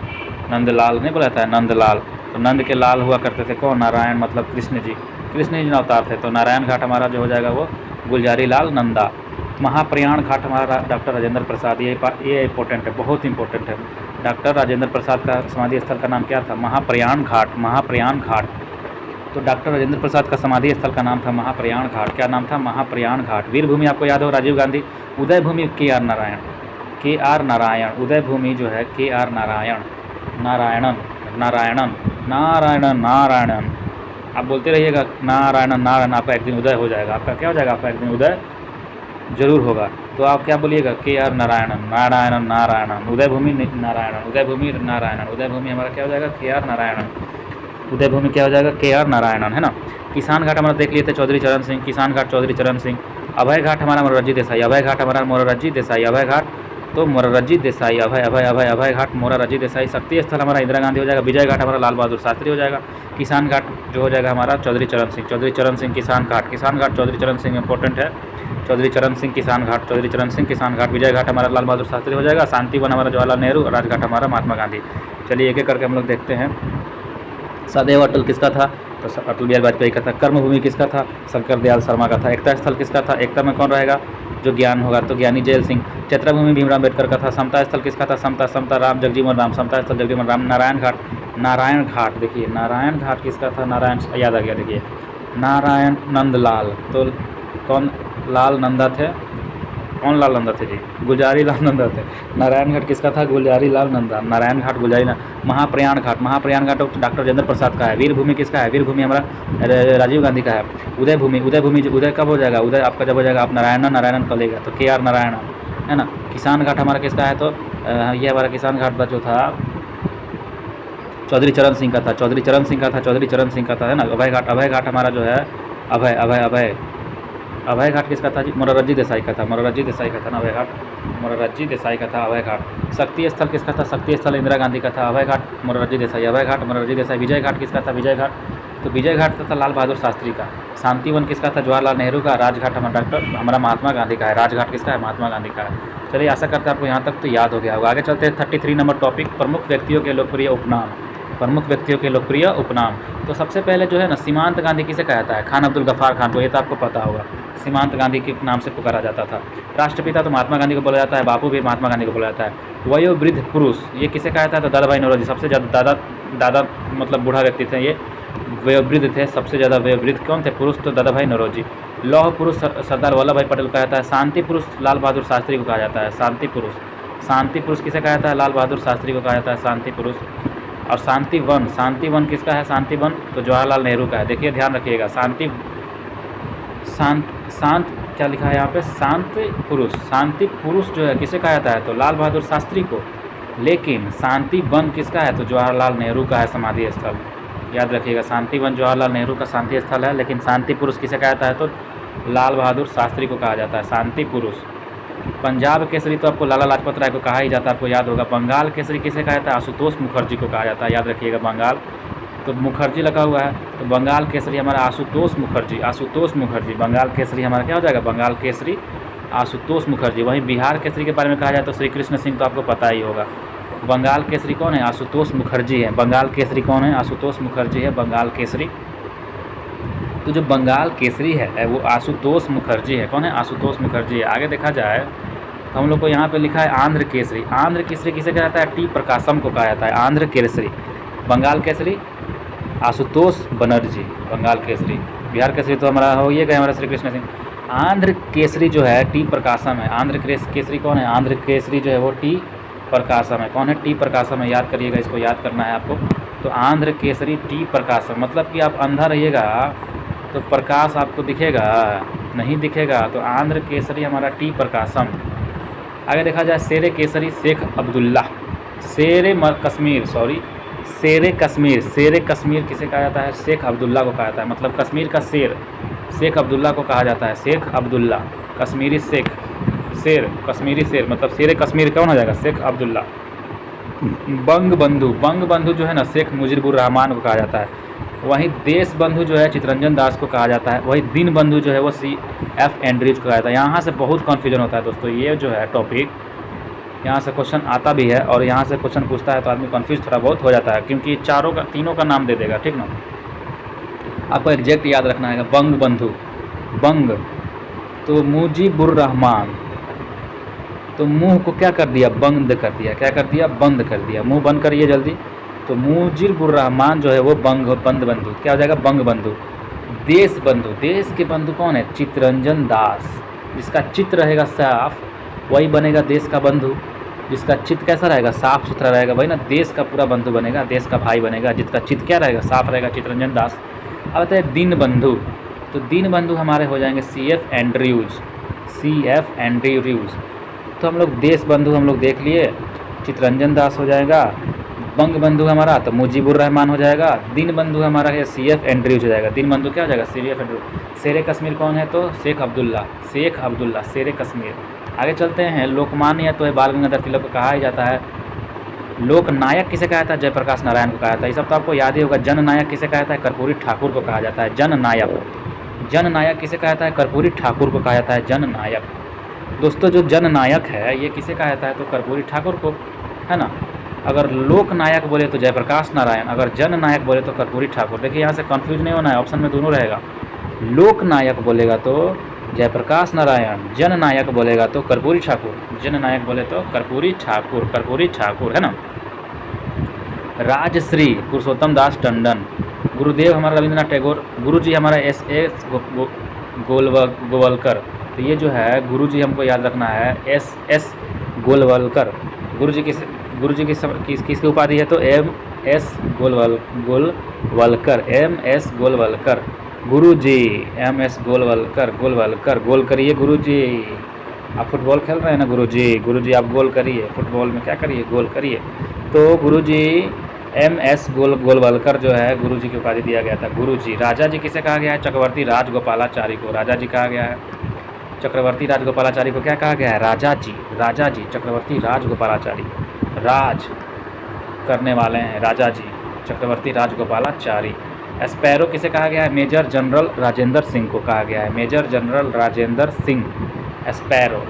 नंदलाल नहीं बोला जाता है, नंदलाल। तो नंद के लाल हुआ करते थे कौन? नारायण मतलब कृष्ण जी, कृष्ण जी अवतार थे। तो नारायण घाट हमारा जो हो जाएगा वो गुलजारी लाल नंदा। महाप्रयाण घाट हमारा डॉक्टर राजेंद्र प्रसाद। ये इंपॉर्टेंट है, बहुत इंपॉर्टेंट है। डॉक्टर राजेंद्र प्रसाद का समाधि स्थल का नाम क्या था? महाप्रयाण घाट, महाप्रयाण घाट। तो डॉक्टर राजेंद्र प्रसाद का समाधि स्थल का नाम था महाप्रयाण घाट। क्या नाम था? महाप्रयाण घाट। वीर भूमि आपको याद हो, राजीव गांधी। उदय भूमि के आर नारायण, के आर नारायण। उदय भूमि जो है के आर नारायण, नारायणन, नारायणन, नारायणन, नारायणन। आप बोलते रहिएगा नारायणन नारायण, आपका एक दिन उदय हो जाएगा। आपका क्या हो जाएगा? आपका एक दिन उदय जरूर होगा। तो आप क्या बोलिएगा? के आर नारायणन, नारायणन, नारायणन। उदय भूमि नारायणन, उदय भूमि नारायणन। उदय भूमि हमारा क्या हो जाएगा? के आर नारायणन। उदय भूमि क्या हो जाएगा? के आर नारायणन, है ना। किसान घाट हमारा देख लिए थे, चौधरी चरण सिंह। किसान घाट चौधरी चरण सिंह। अभय घाट हमारा मोरारजी देसाई। अभय घाट हमारा मोरारजी देसाई। अभय घाट तो मोरारजी देसाई। अभय अभय अभय अभय घाट मोरारजी देसाई। शक्ति स्थल हमारा इंदिरा गांधी हो जाएगा। विजय घाट हमारा लाल बहादुर शास्त्री हो जाएगा। किसान घाट जो हो जाएगा हमारा चौधरी चरण सिंह। चौधरी चरण सिंह किसान घाट, किसान घाट चौधरी चरण सिंह इंपॉर्टेंट है। चौधरी चरण सिंह किसान घाट, चौधरी चरण सिंह किसान घाट। विजय घाट हमारा लाल बहादुर शास्त्री हो जाएगा। शांतिवन हमारा जवाहरलाल नेहरू। और राजघाट हमारा महात्मा गांधी। चलिए एक एक करके हम लोग देखते हैं। सदैव अटल किसका था? तो अटल बिहारी वाजपेयी का था। कर्मभूमि किसका था? शंकर दयाल शर्मा का था। एकता स्थल किसका था? एकता में कौन रहेगा? जो ज्ञान होगा, तो ज्ञानी जैल सिंह। चैत्रा भूमि भीमराव अम्बेडकर का था। समता स्थल किसका था? समता, समता राम, जगजीवन राम। समता स्थल जगजीवन राम। नारायण घाट, नारायण घाट देखिए, नारायण घाट किसका था? नारायण, याद आ गया देखिए, नारायण नंदलाल। तो कौन लाल नंदा थे? कौन लाल नंदा थे जी? गुलजारी लाल नंदा थे। नारायण घाट किसका था? गुलजारी लाल नंदा। नारायण घाट गुलजारी लाल। महाप्रयाण घाट, महाप्रयाण घाट डॉक्टर राजेंद्र प्रसाद का है। वीर भूमि किसका है? वीर भूमि हमारा राजीव गांधी का है। उदय भूमि, उदय भूमि उदय कब हो जाएगा? उदय आपका जब हो जाएगा आप नारायण नारायण कर लेगा, तो के आर नारायण, है ना। किसान घाट हमारा किसका है? तो ये हमारा किसान घाट जो था चौधरी चरण सिंह का था। चौधरी चरण सिंह का था, चौधरी चरण सिंह का था, है ना। अभय घाट, अभय घाट हमारा जो है अभय अभय अभय अभय घाट किसका था जी? मोरारजी देसाई का था। मोरारजी देसाई का था ना अभय घाट, मोरारजी देसाई का था अभय घाट। शक्ति स्थल किसका था? शक्ति स्थल इंदिरा गांधी का था। अभय घाट मोरारजी देसाई, अभय घाट मोरारजी देसाई। विजय घाट किसका था? विजय घाट, तो विजय घाट था लाल बहादुर शास्त्री का। शांतिवन किसका था? जवाहरलाल नेहरू का। राजघाट हमारा हमारा महात्मा गांधी का है। राजघाट किसका है? महात्मा गांधी का है। चलिए आशा करते हैं आपको यहाँ तक तो याद हो गया होगा। आगे चलते हैं 33 नंबर टॉपिक, प्रमुख व्यक्तियों के लोकप्रिय उपनाम। प्रमुख व्यक्तियों के लोकप्रिय उपनाम। तो सबसे पहले जो है ना, सीमांत गांधी किसे कहा जाता है? खान अब्दुल गफ्फार खान को, ये तो आपको पता होगा। सीमांत गांधी के नाम से पुकारा जाता था। राष्ट्रपिता तो महात्मा गांधी को बोला जाता है। बापू भी महात्मा गांधी को बोला जाता है। वयोवृद्ध पुरुष ये किसे कहा जाता है? तो दादा भाई नौरोजी। सबसे ज़्यादा दादा मतलब बूढ़ा व्यक्ति थे ये, वयोवृद्ध थे। सबसे ज़्यादा वयोवृद्ध कौन थे? पुरुष तो दादा भाई नौरोजी। लौह पुरुष सरदार वल्लभ भाई पटेल कहा जाता है। शांति पुरुष लाल बहादुर शास्त्री को कहा जाता है। शांति पुरुष, शांति पुरुष किसे कहा जाता है? लाल बहादुर शास्त्री को कहा जाता है शांति पुरुष। और शांति वन, शांति वन किसका है? शांति वन तो जवाहरलाल नेहरू का है। देखिए ध्यान रखिएगा, शांति शांत क्या लिखा है यहाँ पे? शांति पुरुष। शांति पुरुष जो है किसे कहा जाता है? तो लाल बहादुर शास्त्री को। लेकिन शांति वन किसका है? तो जवाहरलाल नेहरू का है समाधि स्थल। याद रखिएगा, शांति वन जवाहरलाल नेहरू का शांति स्थल है, लेकिन शांति पुरुष किसे कहा जाता है? तो लाल बहादुर शास्त्री को कहा जाता है शांति पुरुष। पंजाब केसरी तो आपको लाला लाजपत राय को कहा ही जाता है, आपको याद होगा। बंगाल केसरी किसे कहा जाता है? आशुतोष मुखर्जी को कहा जाता है। याद रखिएगा, बंगाल तो मुखर्जी लगा हुआ है, तो बंगाल केसरी हमारा आशुतोष मुखर्जी। आशुतोष मुखर्जी बंगाल केसरी हमारा क्या हो जाएगा? बंगाल केसरी आशुतोष मुखर्जी। वहीं बिहार केसरी के बारे में कहा जाए तो श्री कृष्ण सिंह तो आपको पता ही होगा। बंगाल केसरी कौन है? आशुतोष मुखर्जी है। बंगाल केसरी कौन है? आशुतोष मुखर्जी है बंगाल केसरी। तो जो बंगाल केसरी है वो आशुतोष मुखर्जी है। कौन है? आशुतोष मुखर्जी है। आगे देखा जाए तो हम लोग को यहाँ पे लिखा है आंध्र केसरी। आंध्र केसरी किसे कहा जाता है? टी प्रकाशम को कहा जाता है आंध्र केसरी। बंगाल केसरी आशुतोष बनर्जी बंगाल केसरी। बिहार केसरी तो हमारा हो ये गए हमारा श्री कृष्ण सिंह। आंध्र केसरी जो है टी प्रकाशम है। आंध्र केसरी कौन है? आंध्र केसरी जो है वो टी प्रकाशम है। कौन है? टी प्रकाशम है। याद करिएगा, इसको याद करना है आपको। तो आंध्र केसरी टी प्रकाशम, मतलब कि आप अंधा रहिएगा तो प्रकाश आपको दिखेगा नहीं दिखेगा। तो आंध्र केसरी हमारा टी प्रकाशम। आगे देखा जाए शेर केसरी शेख अब्दुल्ला। शेर कश्मीर किसे कहा जाता है? शेख अब्दुल्ला को कहा जाता है। मतलब कश्मीर का शेर शेख अब्दुल्ला को कहा जाता है। शेख अब्दुल्ला कश्मीरी शेख, शेर कश्मीरी शेर, मतलब शेर कश्मीर कौन हो जाएगा? शेख अब्दुल्ला। बंग बंधु जो है ना शेख मुजीबुर रहमान को कहा जाता है। वहीं देश बंधु जो है चित्तरंजन दास को कहा जाता है। वहीं दिन बंधु जो है वो CF एंड्रयूज को कहा जाता है। यहाँ से बहुत कन्फ्यूजन होता है दोस्तों। ये जो है टॉपिक यहाँ से क्वेश्चन आता भी है और यहाँ से क्वेश्चन पूछता है तो आदमी कन्फ्यूज थोड़ा बहुत हो जाता है, क्योंकि तीनों का नाम दे देगा, ठीक ना। आपको एग्जैक्ट याद रखना है। बंग बंधु, बंग तो मुजीबुर रहमान, तो मुंह को क्या कर दिया? बंद कर दिया। क्या कर दिया? बंद कर दिया। मुंह बंद करिए जल्दी। तो मुजीबुर रहमान जो है वो बंद बंधु क्या हो जाएगा? बंग बंधु। देश बंधु, देश के बंधु कौन है? चित्तरंजन दास। जिसका चित्त रहेगा साफ वही बनेगा देश का बंधु। जिसका चित्त कैसा रहेगा? साफ सुथरा रहेगा, वही ना देश का पूरा बंधु बनेगा, देश का भाई बनेगा। जिसका चित्त क्या रहेगा? साफ रहेगा, चित्तरंजन दास। अब आता है दीन बंधु। तो दीन बंधु हमारे हो जाएंगे CF एंड्रयूज। तो हम लोग देश बंधु हम लोग देख लिए, चित्तरंजन दास हो जाएगा। बंग बंधु हमारा तो मुजीबुर रहमान हो जाएगा। दीन बंधु हमारा है CF एंड्रयूज हो जाएगा। दीन बंधु क्या हो जाएगा? CF Andrews. शेर कश्मीर कौन है? तो शेख अब्दुल्ला शेर कश्मीर। आगे चलते हैं। लोकमान्य तो है बाल गंगाधर तिलक को कहा ही जाता है। लोकनायक किसे कहा जाता है? जयप्रकाश नारायण को कहा जाता है। ये सब तो आपको याद ही होगा। जननायक किसे कहा जाता है? कर्पूरी ठाकुर को कहा जाता है। जननायक किसे कहा जाता है? कर्पूरी ठाकुर को कहा जाता है जननायक। दोस्तों जो जननायक है ये किसे कहा जाता है? तो कर्पूरी ठाकुर को, है ना। अगर लोकनायक बोले तो जयप्रकाश नारायण, अगर जननायक बोले तो कर्पूरी ठाकुर। देखिए यहाँ से कंफ्यूज नहीं होना है, ऑप्शन में दोनों रहेगा। लोकनायक बोलेगा तो जयप्रकाश नारायण, जननायक बोलेगा तो कर्पूरी ठाकुर। जननायक बोले तो कर्पूरी ठाकुर, है ना। राजश्री पुरुषोत्तम दास टंडन। गुरुदेव हमारा रविंद्रनाथ टैगोर। गुरुजी हमारा SS गोलवलकर। तो ये जो है गुरुजी हमको याद रखना है SS गोलवलकर। गुरुजी किसकी उपाधि है? तो MS गोलवलकर। गुरुजी MS गोलवलकर। गोल करिए गुरुजी। आप फुटबॉल खेल रहे हैं ना गुरुजी आप गोल करिए। फुटबॉल में क्या करिए? गोल करिए। तो गुरुजी MS गोलवलकर जो है गुरुजी की उपाधि दिया गया था। गुरुजी। राजा जी किसे कहा गया है? चक्रवर्ती राजगोपालाचारी को राजा जी कहा गया है। चक्रवर्ती राजगोपालाचारी को क्या कहा गया है? राजा जी चक्रवर्ती राजगोपालाचारी। राज करने वाले हैं राजा जी चक्रवर्ती राजगोपालाचारी। एस्पैरो किसे कहा गया है? मेजर जनरल राजेंद्र सिंह को कहा गया है। Major general Rajendra Singh. एस्पैरो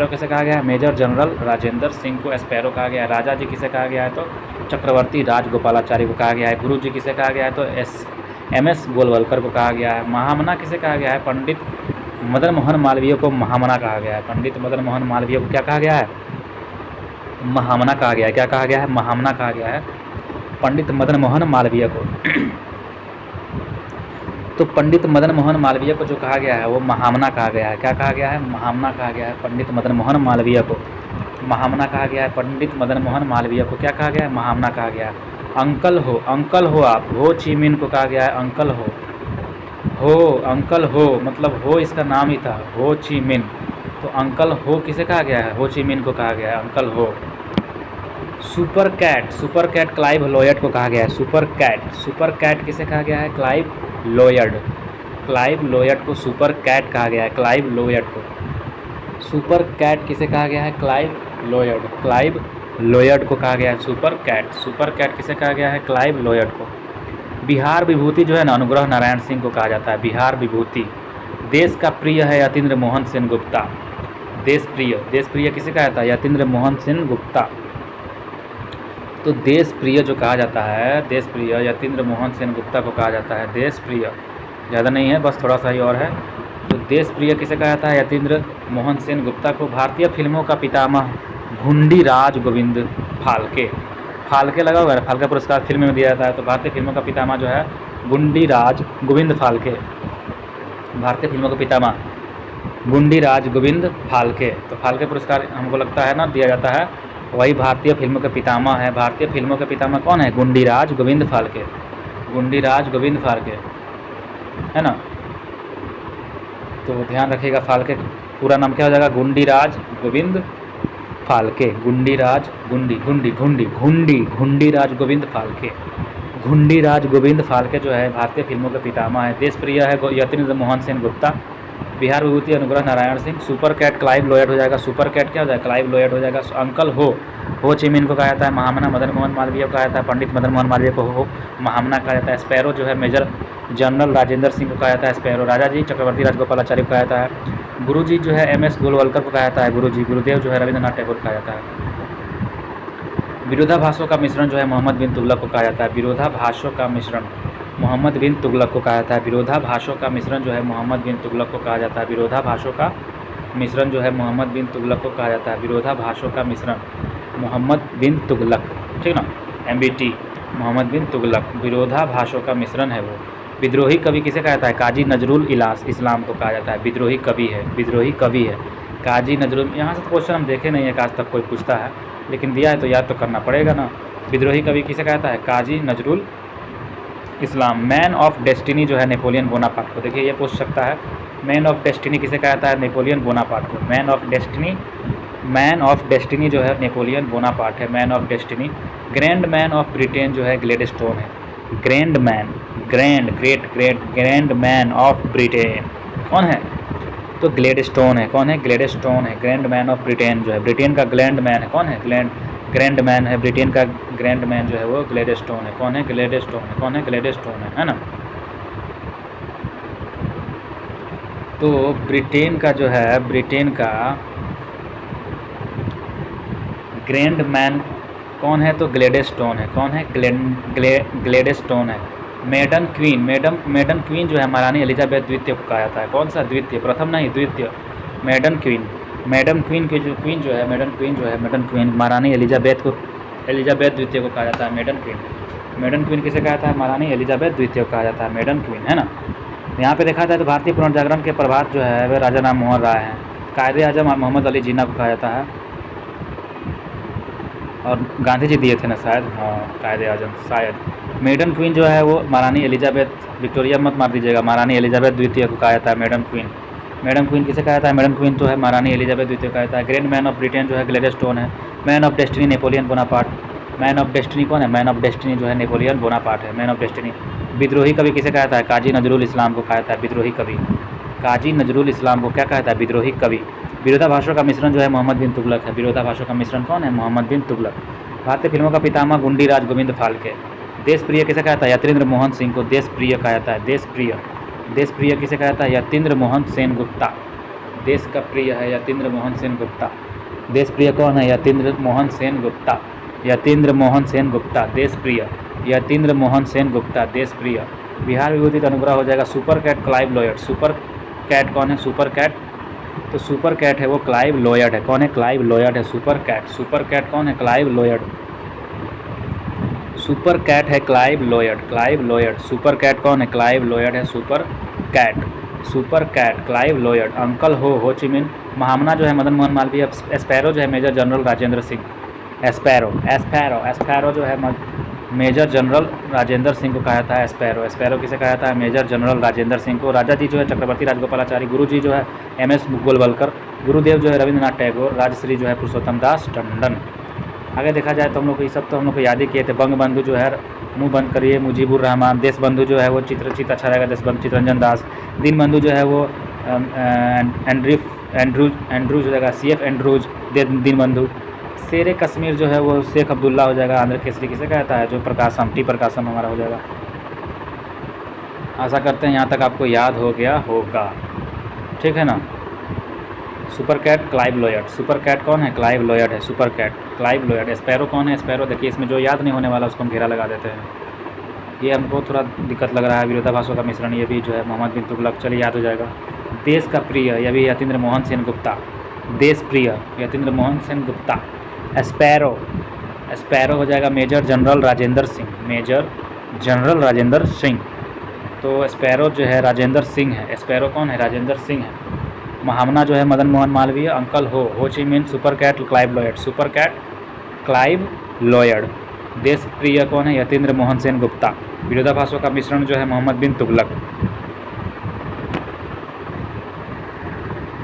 किसे कहा गया है? मेजर जनरल राजेंद्र सिंह को एस्पैरो कहा गया है। राजा जी किसे कहा गया है? तो चक्रवर्ती राजगोपालाचारी को कहा गया है। गुरु जी किसे कहा गया है? तो MS गोलवलकर को कहा गया है। महामना किसे कहा गया है? पंडित मदन मोहन मालवीय को महामना कहा गया है। पंडित मदन मोहन मालवीय को क्या कहा गया है? महामना कहा गया है। क्या कहा गया है? महामना कहा गया है पंडित मदन मोहन मालवीय को। तो पंडित मदन मोहन मालवीय को जो कहा गया है वो महामना कहा गया है। क्या कहा गया है? महामना कहा गया है पंडित मदन मोहन मालवीय को। महामना कहा गया है पंडित मदन मोहन मालवीय को। क्या कहा गया है? महामना कहा गया है। अंकल हो आप। हो ची मिन को कहा गया है अंकल हो मतलब हो इसका नाम ही था हो ची मिन। तो अंकल हो किसे कहा गया है? हो ची मिन को कहा गया है अंकल हो। सुपर कैट क्लाइव लॉयड को कहा गया है। सुपर कैट किसे कहा गया है? क्लाइव लॉयड को सुपर कैट कहा गया है। क्लाइव लॉयड को सुपर कैट किसे कहा गया है? क्लाइव लॉयड को कहा गया है सुपर कैट किसे कहा गया है? क्लाइव लॉयड को। बिहार विभूति जो है ना अनुग्रह नारायण सिंह को कहा जाता है। बिहार विभूति। देश का प्रिय है यतीन्द्र मोहन सेन गुप्ता। देश प्रिय किसे कहा जाता है? यतीन्द्र मोहन सेन गुप्ता। तो देश प्रिय जो कहा जाता है यतीन्द्र मोहन सेन गुप्ता को कहा जाता है देश प्रिय। ज़्यादा नहीं है, बस थोड़ा सा ही और है। तो देश प्रिय किसे कहा जाता है? यतीन्द्र मोहन सेन गुप्ता को। भारतीय फिल्मों का पितामह घुंडी राज गोविंद फाल्के। फाल्के लगा हुआ है, फाल्के पुरस्कार फिल्म में दिया जाता है। तो भारतीय फिल्मों का पितामह जो है गुंडीराज गोविंद फाल्के। भारतीय फिल्मों का पितामह गुंडीराज गोविंद फाल्के। तो फाल्के पुरस्कार हमको लगता है ना दिया जाता है, वही भारतीय फिल्मों के पितामह है। भारतीय फिल्मों के पितामह कौन है? गुंडीराज गोविंद फाल्के। गुंडीराज गोविंद फाल्के है ना। तो ध्यान रखिएगा, फाल्के पूरा नाम क्या हो जाएगा? गुंडीराज गोविंद फाल्के। गुंडीराज गुंडीराज गोविंद फाल्के। गुंडीराज गोविंद फाल्के जो है भारतीय फिल्मों के पितामह है। देश प्रिय है Yatindra Mohan Sen Gupta. Bihar Vibhuti Anugrah Narayan Singh. Super cat Clive Lloyd हो जाएगा। सुपर कैट क्या हो जाएगा? क्लाइव लोयड हो जाएगा। अंकल हो ची मिन को कहा जाता है महामना। मदन मोहन मालवीय को कहा जाता है पंडित मदन मोहन मालवीय को हो महामना कहा जाता है। स्पैरो जो है मेजर जनरल राजेंद्र सिंह को कहा जाता है स्पैरो। राजा जी चक्रवर्ती राजगोपालाचार्य को कहा जाता है। गुरु जी जो है MS गोलवलकर को कहा जाता है गुरु जी। गुरुदेव जो है रविंद्रनाथ टैगोर को कहा जाता है। विरोधाभासों का मिश्रण जो है मोहम्मद बिन तुगलक को कहा जाता है। विरोधाभासों का मिश्रण मोहम्मद बिन तुगलक को कहा जाता है। विरोधाभासों का मिश्रण जो है मोहम्मद बिन तुगलक को कहा जाता है। विरोधाभासों का मिश्रण जो है मोहम्मद बिन तुगलक को कहा जाता है। विरोधाभासों का मिश्रण मोहम्मद बिन तुगलक, ठीक ना, MBT मोहम्मद बिन तुगलक। विरोधाभासों का मिश्रण है वो। विद्रोही कवि किसे कहा जाता है? काजी नजरुल इस्लाम को कहा जाता है। विद्रोही कवि है, विद्रोही कवि है काजी नजरुल। यहाँ से तो क्वेश्चन हम देखे नहीं है कि आज तक कोई पूछता है, लेकिन दिया है तो याद तो करना पड़ेगा ना। विद्रोही कवि किसे कहा जाता है? काजी Nazrul Islam. Man of destiny जो है नेपोलियन बोनापार्ट को। देखिए ये पूछ सकता है, मैन ऑफ डेस्टिनी किसे कहा जाता है? नेपोलियन बोनापार्ट को। मैन ऑफ डेस्टिनी जो है नेपोलियन बोनापार्ट है। Man of destiny. Grand man of Britain जो है ग्लेडस्टोन है। ग्रैंड मैन ऑफ ब्रिटेन कौन है? तो ग्लेडस्टोन है। कौन है? ग्लेडस्टोन है। ग्रैंड मैन ऑफ ब्रिटेन जो है, ब्रिटेन का ग्रैंड मैन है। कौन है? ग्रैंड मैन है ब्रिटेन का। ग्रैंड मैन जो है वो ग्लेडस्टोन है। कौन है? ग्लेडस्टोन है। कौन है? ग्लेडस्टोन है ना। तो ब्रिटेन का जो है, ब्रिटेन का ग्रैंड मैन कौन है? तो ग्लेडस्टोन है। कौन है? ग्लेडस्टोन है। मेडन क्वीन जो है महारानी एलिजाबेथ द्वितीय को कहा जाता है। कौन सा? द्वितीय, प्रथम नहीं, द्वितीय। मेडन क्वीन की जो क्वीन जो है, मेडन क्वीन महारानी एलिजाबेथ द्वितीय को कहा जाता है। मेडन क्वीन किसे कहा जाता है? महारानी एलिजाबेथ द्वितीय को कहा जाता है मेडन क्वीन, है ना। यहाँ पे देखा जाए तो भारतीय पुनर्जागरण के प्रभात जो है वे राजा राम मोहन राय हैं। कायदे आजम मोहम्मद अली जिन्ना को कहा जाता है, और गांधी जी दिए थे ना शायद, हाँ कायदे आजम शायद। मेडन क्वीन जो है वो महारानी एलिजाबेथ, विक्टोरिया मत मार दीजिएगा, महारानी एलिजाबेथ द्वितीय को कहा जाता है मेडन क्वीन किसे कहा जाता है? मेडन क्वीन तो है महारानी एलिजाबेथ द्वितीय कहा जाता है। ग्रैंड मैन ऑफ ब्रिटेन जो है ग्लेडस्टोन है। Man of destiny Napoleon Bonaparte. Man of destiny कौन है? मैन ऑफ डेस्टिनी जो है नेपोलियन बोनापार्ट है, मैन ऑफ डेस्टिनी। विद्रोही कवि किसे कहा जाता है? काजी नजरुल इस्लाम को कहा जाता है विद्रोही कवि। काजी नजरुल इस्लाम को क्या कहा जाता है? विद्रोही कवि। विरोधाभासों का मिश्रण जो है मोहम्मद बिन तुगलक है। विरोधाभासों का मिश्रण कौन है? मोहम्मद बिन तुगलक। भारतीय फिल्मों का पितामह गुंडीराज गोविंद फाल्के। देश प्रिय किसे कहा जाता है? यतीन्द्र मोहन सिंह को देश प्रिय कहा जाता है। देश प्रिय किसे कहा जाता है? यतीन्द्र मोहन सेन गुप्ता। देश का प्रिय है यतीन्द्र मोहन सेन गुप्ता। देश प्रिय कौन है? यतीन्द्र मोहन सेन गुप्ता। यतीन्द्र मोहन सेन गुप्ता देश प्रिय। यतीन्द्र मोहन सेन गुप्ता देश प्रिय। बिहार विभूति अनुग्रह हो जाएगा super cat Clive Lloyd. Super cat कौन है? सुपर कैट, तो सुपर कैट है वो क्लाइव लॉयड है। कौन है? क्लाइव लॉयड है सुपर कैट कौन है? Clive Lloyd. सुपर कैट है क्लाइव लॉयड। सुपर कैट कौन है? क्लाइव लॉयड है super cat Clive Lloyd. Uncle Ho Chi मिन। महामना जो है मदन मोहन मालवीय। स्पैरो जो है मेजर जनरल राजेंद्र सिंह। एस्पैरो जो है मेजर जनरल राजेंद्र सिंह को कहा जाता है स्पैरो किसे कहा जाता है? मेजर जनरल राजेंद्र सिंह को। राजा जी जो है चक्रवर्ती राजगोपालाचारी। गुरु जी जो है MS गोलवलकर। गुरुदेव जो है रविंद्रनाथ टैगोर। राजश्री जो है पुरुषोत्तम दास टंडन। आगे देखा जाए तो हम लोग को ये सब तो हम लोग को याद ही किए थे। बंग बंधु जो है मुँह बंद करिए मुजीबुर रहमान। देश बंधु जो है वो चित्र अच्छा रहेगा देश बंधु चित्रंजन दास। दीन बंधु जो है वो एंड्रूज हो जाएगा CF एंड्रूज दीन बंधु। शेर कश्मीर जो है वो शेख अब्दुल्ला हो जाएगा। आंध्र केसरी किसे कहता है? जो प्रकाशम टी प्रकाशम हमारा हो जाएगा। आशा करते हैं यहाँ तक आपको याद हो गया होगा, ठीक है ना। Super cat Clive Lloyd. Super cat कौन है? क्लाइव लॉयड है super cat Clive Lloyd. Sparrow कौन है? स्पैरो देखिए इसमें जो याद नहीं होने वाला उसको हम घेरा लगा देते हैं, ये हमको थोड़ा दिक्कत लग रहा है। विरोधाभासों का मिश्रण ये भी जो है मोहम्मद बिन तुगलक, चलिए याद हो जाएगा। देश का प्रिय यह भी यतीन्द्र मोहन सेन गुप्ता। देश प्रिय यतीन्द्र मोहन सेन गुप्ता। स्पैरो हो जाएगा major general Rajendra Singh, major general Rajendra Singh. तो स्पैरो जो है राजेंद्र सिंह है, स्पैरो कौन है? राजेंद्र सिंह है। महामना जो है Madan Mohan Malviya. Uncle Ho Chi Minh. Super cat Clive Lloyd, super cat Clive Lloyd. Desh Priya कौन है? यतीन्द्र मोहन सेन गुप्ता। विरोधाभासों का मिश्रण जो है मोहम्मद बिन तुगलक।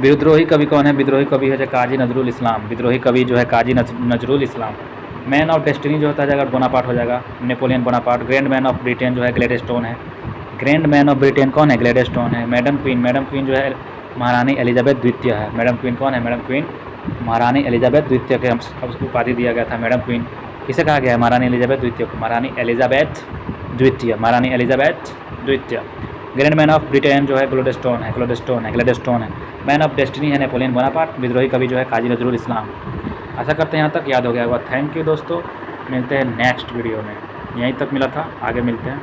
विद्रोही कवि कौन है? विद्रोही कवि है जो काजी नजरुल इस्लाम, विद्रोही कवि जो है काजी Nazrul Islam. Man of destiny जो होता है जाएगा बोनापार्ट हो जाएगा, Napoleon Bonaparte. Grand man of Britain जो है ग्लेडस्टोन है, ग्रैंड मैन ऑफ ब्रिटेन कौन है? ग्लेडस्टोन है। मैडम क्वीन जो है महारानी एलिजाबेथ द्वितीय है। मैडम क्वीन कौन है? मैडम क्वीन महारानी एलिजाबेथ द्वितीय के हम उसको उपाधि दिया गया था मैडम क्वीन। किसे कहा गया है? महारानी एलिजाबेथ द्वितीय को, महारानी एलिजाबेथ द्वितीय, महारानी एलिजाबेथ द्वितीय। ग्रैंड मैन ऑफ ब्रिटेन जो है ग्लेडस्टोन है। मैन ऑफ डेस्टिनी है नेपोलियन बोनापार्ट। विद्रोही कवि जो है काजी नजरुल इस्लाम। आशा करते हैं यहाँ तक याद हो गया होगा। थैंक यू दोस्तों, मिलते हैं नेक्स्ट वीडियो में। यहीं तक मिला था, आगे मिलते हैं।